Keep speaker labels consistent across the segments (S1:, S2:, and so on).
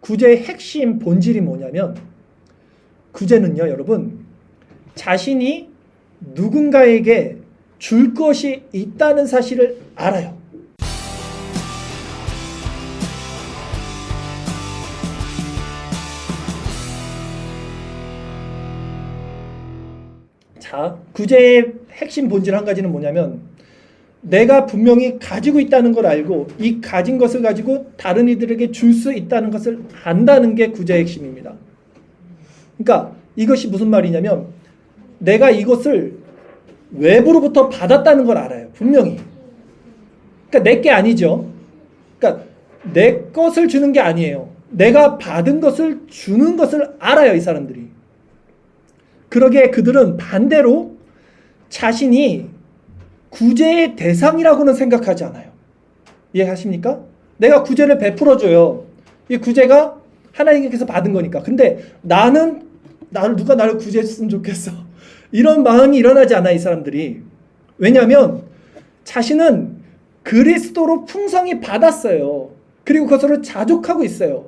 S1: 구제의 핵심 본질이 뭐냐면, 구제는요, 여러분, 자신이 누군가에게 줄 것이 있다는 사실을 알아요. 자, 구제의 핵심 본질 한 가지는 뭐냐면, 내가 분명히 가지고 있다는 걸 알고 이 가진 것을 가지고 다른 이들에게 줄 수 있다는 것을 안다는 게 구제의 핵심입니다. 그러니까 이것이 무슨 말이냐면, 내가 이것을 외부로부터 받았다는 걸 알아요. 분명히. 그러니까 내 게 아니죠. 그러니까 내 것을 주는 게 아니에요. 내가 받은 것을 주는 것을 알아요, 이 사람들이. 그러기에 그들은 반대로 자신이 구제의 대상이라고는 생각하지 않아요. 이해하십니까? 내가 구제를 베풀어줘요. 이 구제가 하나님께서 받은 거니까. 근데 누가 나를 구제했으면 좋겠어. 이런 마음이 일어나지 않아, 이 사람들이. 왜냐하면 자신은 그리스도로 풍성히 받았어요. 그리고 그것으로 자족하고 있어요.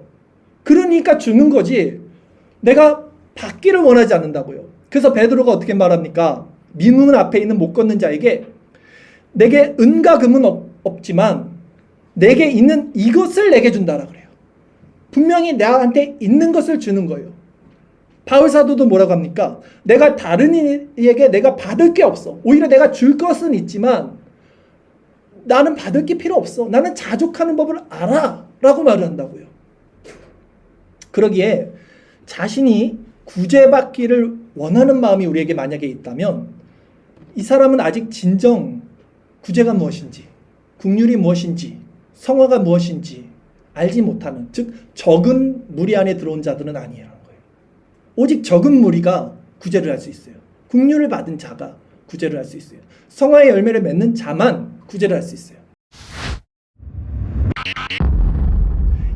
S1: 그러니까 주는 거지, 내가 받기를 원하지 않는다고요. 그래서 베드로가 어떻게 말합니까? 민문 앞에 있는 못 걷는 자에게 내게 은과 금은 없지만 내게 있는 이것을 내게 준다라 그래요. 분명히 나한테 있는 것을 주는 거예요. 바울 사도도 뭐라고 합니까? 내가 다른 이에게 내가 받을 게 없어. 오히려 내가 줄 것은 있지만 나는 받을 게 필요 없어. 나는 자족하는 법을 알아 라고 말을 한다고요. 그러기에 자신이 구제받기를 원하는 마음이 우리에게 만약에 있다면, 이 사람은 아직 진정 구제가 무엇인지, 긍휼이 무엇인지, 성화가 무엇인지 알지 못하는, 즉 적은 무리 안에 들어온 자들은 아니라는 거예요. 오직 적은 무리가 구제를 할 수 있어요. 긍휼을 받은 자가 구제를 할 수 있어요. 성화의 열매를 맺는 자만 구제를 할 수 있어요.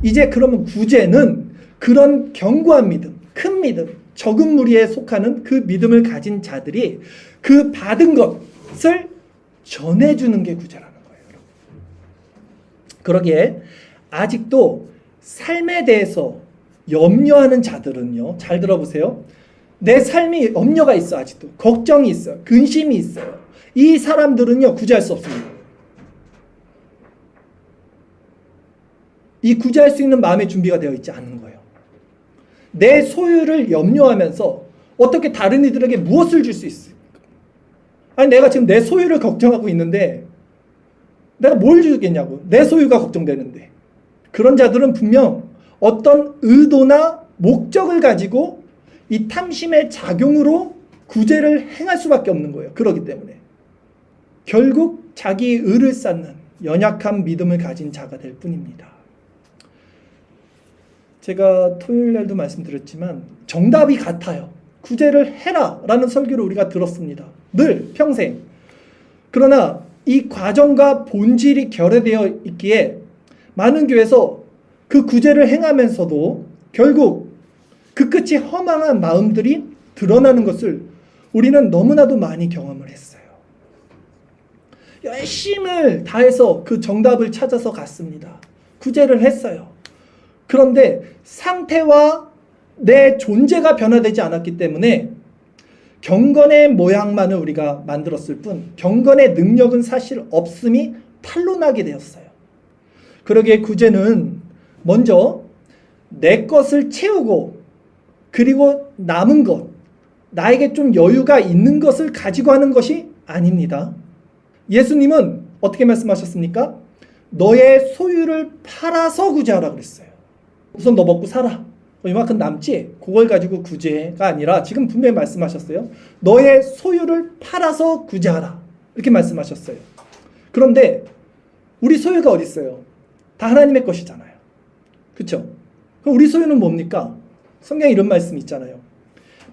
S1: 이제 그러면 구제는 그런 견고한 믿음, 큰 믿음, 적은 무리에 속하는 그 믿음을 가진 자들이 그 받은 것을 전해주는 게 구제라는 거예요. 그러기에 아직도 삶에 대해서 염려하는 자들은요, 잘 들어보세요. 내 삶이 염려가 있어. 아직도 걱정이 있어요. 근심이 있어요. 이 사람들은요, 구제할 수 없습니다. 이 구제할 수 있는 마음의 준비가 되어 있지 않은 거예요. 내 소유를 염려하면서 어떻게 다른 이들에게 무엇을 줄 수 있을까? 아니, 내가 지금 내 소유를 걱정하고 있는데 내가 뭘 주겠냐고. 내 소유가 걱정되는데. 그런 자들은 분명 어떤 의도나 목적을 가지고 이 탐심의 작용으로 구제를 행할 수밖에 없는 거예요. 그렇기 때문에 결국 자기 의를 쌓는 연약한 믿음을 가진 자가 될 뿐입니다. 제가 토요일 날도 말씀드렸지만 정답이 같아요. 구제를 해라 라는 설교를 우리가 들었습니다. 늘 평생. 그러나 이 과정과 본질이 결여되어 있기에 많은 교회에서 그 구제를 행하면서도 결국 그 끝이 허망한 마음들이 드러나는 것을 우리는 너무나도 많이 경험을 했어요. 열심을 다해서 그 정답을 찾아서 갔습니다. 구제를 했어요. 그런데 상태와 내 존재가 변화되지 않았기 때문에 경건의 모양만을 우리가 만들었을 뿐 경건의 능력은 사실 없음이 탄로나게 되었어요. 그러기에 구제는 먼저 내 것을 채우고 그리고 남은 것, 나에게 좀 여유가 있는 것을 가지고 하는 것이 아닙니다. 예수님은 어떻게 말씀하셨습니까? 너의 소유를 팔아서 구제하라 그랬어요. 우선 너 먹고 살아. 이만큼 남지? 그걸 가지고 구제가 아니라 지금 분명히 말씀하셨어요. 너의 소유를 팔아서 구제하라. 이렇게 말씀하셨어요. 그런데 우리 소유가 어디 있어요? 다 하나님의 것이잖아요. 그렇죠? 그럼 우리 소유는 뭡니까? 성경에 이런 말씀이 있잖아요.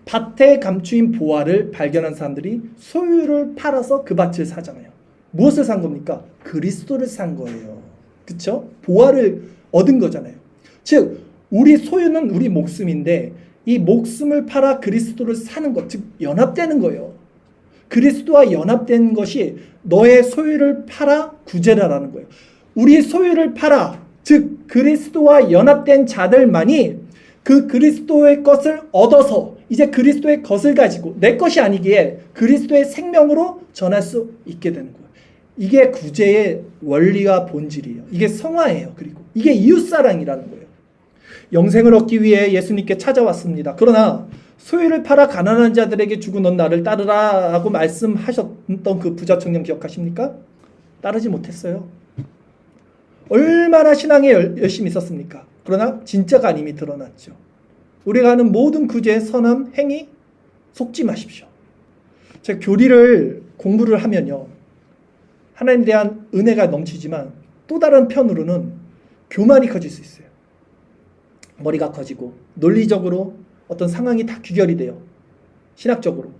S1: 밭에 감추인 보화를 발견한 사람들이 소유를 팔아서 그 밭을 사잖아요. 무엇을 산 겁니까? 그리스도를 산 거예요. 그렇죠? 보화를 얻은 거잖아요. 즉 우리 소유는 우리 목숨인데 이 목숨을 팔아 그리스도를 사는 것, 즉 연합되는 거예요. 그리스도와 연합된 것이 너의 소유를 팔아 구제라라는 거예요. 우리 소유를 팔아 즉 그리스도와 연합된 자들만이 그 그리스도의 것을 얻어서 이제 그리스도의 것을 가지고 내 것이 아니기에 그리스도의 생명으로 전할 수 있게 되는 거예요. 이게 구제의 원리와 본질이에요. 이게 성화예요. 그리고 이게 이웃사랑이라는 거예요. 영생을 얻기 위해 예수님께 찾아왔습니다. 그러나 소유를 팔아 가난한 자들에게 주고 넌 나를 따르라 하고 말씀하셨던 그 부자 청년 기억하십니까? 따르지 못했어요. 얼마나 신앙에 열심히 있었습니까? 그러나 진짜가 아님이 드러났죠. 우리가 하는 모든 구제의 선함, 행위 속지 마십시오. 제가 교리를 공부를 하면요, 하나님에 대한 은혜가 넘치지만 또 다른 편으로는 교만이 커질 수 있어요. 머리가 커지고 논리적으로 어떤 상황이 다 귀결이 돼요. 신학적으로.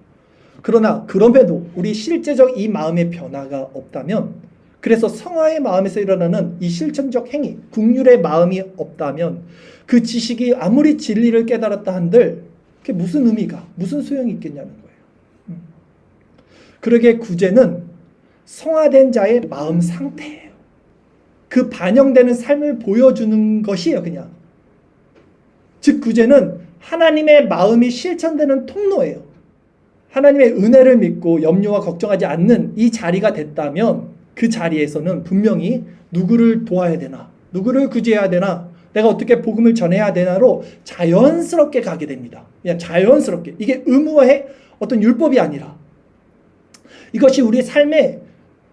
S1: 그러나 그럼에도 우리 실제적 이 마음의 변화가 없다면, 그래서 성화의 마음에서 일어나는 이 실천적 행위, 국률의 마음이 없다면 그 지식이 아무리 진리를 깨달았다 한들 그게 무슨 의미가, 무슨 소용이 있겠냐는 거예요. 그러기에 구제는 성화된 자의 마음 상태예요. 그 반영되는 삶을 보여주는 것이에요, 그냥. 즉 구제는 하나님의 마음이 실천되는 통로예요. 하나님의 은혜를 믿고 염려와 걱정하지 않는 이 자리가 됐다면 그 자리에서는 분명히 누구를 도와야 되나, 누구를 구제해야 되나, 내가 어떻게 복음을 전해야 되나로 자연스럽게 가게 됩니다. 그냥 자연스럽게. 이게 의무화의 어떤 율법이 아니라 이것이 우리 삶에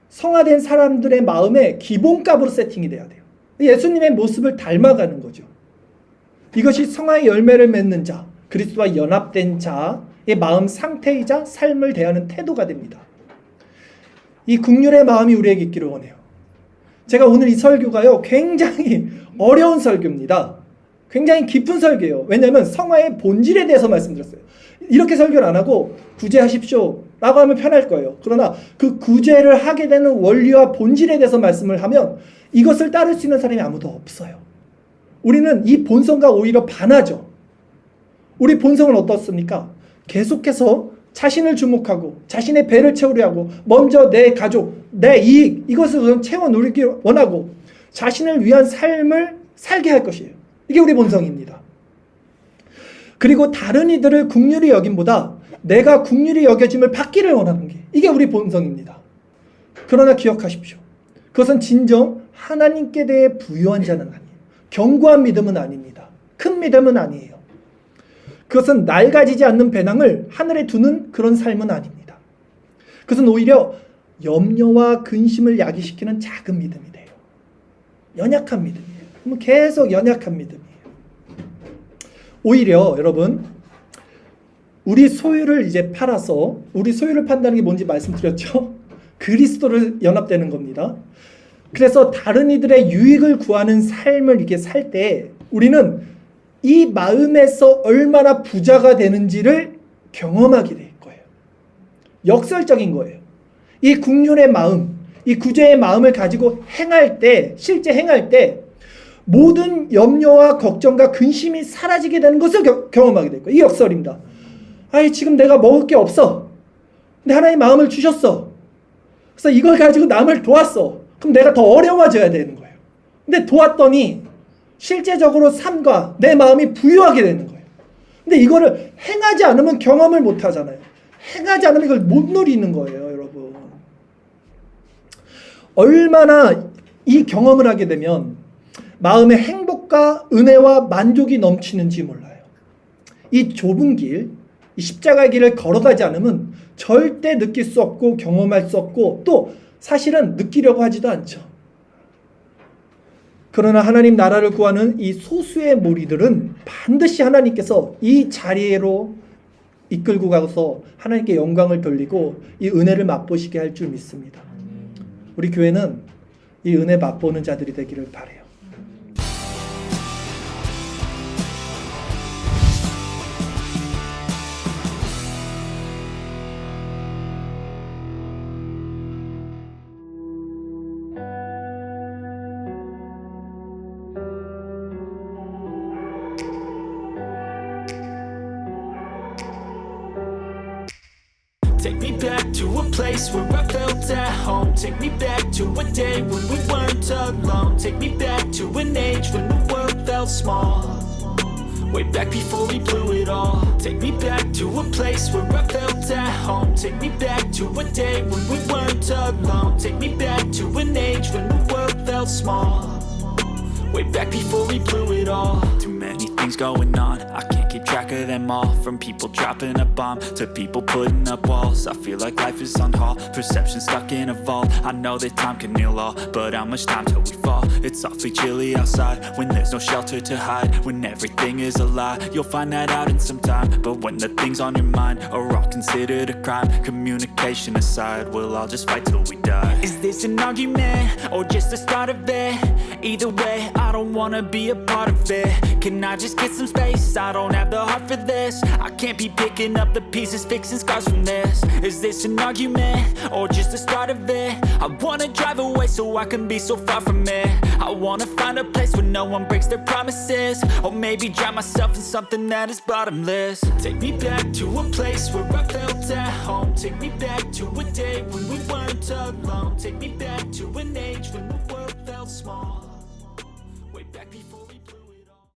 S1: 성화된 사람들의 마음의 기본값으로 세팅이 돼야 돼요. 예수님의 모습을 닮아가는 거죠. 이것이 성화의 열매를 맺는 자, 그리스도와 연합된 자의 마음 상태이자 삶을 대하는 태도가 됩니다. 이 국률의 마음이 우리에게 있기를 원해요. 제가 오늘 이 설교가요, 굉장히 어려운 설교입니다. 굉장히 깊은 설교예요. 왜냐하면 성화의 본질에 대해서 말씀드렸어요. 이렇게 설교를 안 하고 구제하십시오 라고 하면 편할 거예요. 그러나 그 구제를 하게 되는 원리와 본질에 대해서 말씀을 하면 이것을 따를 수 있는 사람이 아무도 없어요. 우리는 이 본성과 오히려 반하죠. 우리 본성은 어떻습니까? 계속해서 자신을 주목하고 자신의 배를 채우려 하고 먼저 내 가족, 내 이익 이것을 채워 누리기 원하고 자신을 위한 삶을 살게 할 것이에요. 이게 우리 본성입니다. 그리고 다른 이들을 국률이 여김보다 내가 국률이 여겨짐을 받기를 원하는 게 이게 우리 본성입니다. 그러나 기억하십시오. 그것은 진정 하나님께 대해 부유한 자는 아니에요. 견고한 믿음은 아닙니다. 큰 믿음은 아니에요. 그것은 낡아지지 않는 배낭을 하늘에 두는 그런 삶은 아닙니다. 그것은 오히려 염려와 근심을 야기시키는 작은 믿음이 돼요. 연약한 믿음이에요. 그러면 계속 연약한 믿음이에요. 오히려 여러분, 우리 소유를 이제 팔아서, 우리 소유를 판다는 게 뭔지 말씀드렸죠? 그리스도를 연합되는 겁니다. 그래서 다른 이들의 유익을 구하는 삶을 이렇게 살 때 우리는 이 마음에서 얼마나 부자가 되는지를 경험하게 될 거예요. 역설적인 거예요. 이 국률의 마음, 이 구제의 마음을 가지고 행할 때, 실제 행할 때 모든 염려와 걱정과 근심이 사라지게 되는 것을 경험하게 될 거예요. 이 역설입니다. 아이, 지금 내가 먹을 게 없어. 근데 하나님 마음을 주셨어. 그래서 이걸 가지고 남을 도왔어. 그럼 내가 더 어려워져야 되는 거예요. 근데 도왔더니 실제적으로 삶과 내 마음이 부유하게 되는 거예요. 근데 이거를 행하지 않으면 경험을 못 하잖아요. 행하지 않으면 이걸 못 누리는 거예요, 여러분. 얼마나 이 경험을 하게 되면 마음의 행복과 은혜와 만족이 넘치는지 몰라요. 이 좁은 길, 이 십자가의 길을 걸어가지 않으면 절대 느낄 수 없고 경험할 수 없고 또 사실은 느끼려고 하지도 않죠. 그러나 하나님 나라를 구하는 이 소수의 무리들은 반드시 하나님께서 이 자리로 이끌고 가서 하나님께 영광을 돌리고 이 은혜를 맛보시게 할 줄 믿습니다. 우리 교회는 이 은혜 맛보는 자들이 되기를 바라요.
S2: Take me back to a place where I felt at home. Take me back to a day when we weren't alone. Take me back to an age when the world felt small. Way back before we blew it all. Take me back to a place where I felt at home. Take me back to a day when we weren't alone. Take me back to an age when the world felt small. Way back before we blew it all. Too many things going on, I can't keep track of them all. From people dropping a bomb to people putting up walls. I feel like life is on hold, perception stuck in a vault. I know that time can heal all, but how much time till we fall? It's awfully chilly outside when there's no shelter to hide. When everything is a lie, you'll find that out in some time. But when the things on your mind are all considered a crime, communication aside, we'll all just fight till we die. Is this an argument or just the start of it? Either way, I don't wanna be a part of it. Can I just get some space? I don't have the heart for this. I can't be picking up the pieces, fixing scars from this. Is this an argument or just the start of it? I wanna drive away so I can be so far from it. I wanna find a place where no one breaks their promises. Or maybe drown myself in something that is bottomless. Take me back to a place where I felt at home. Take me back to a day when we weren't alone. Take me back to an age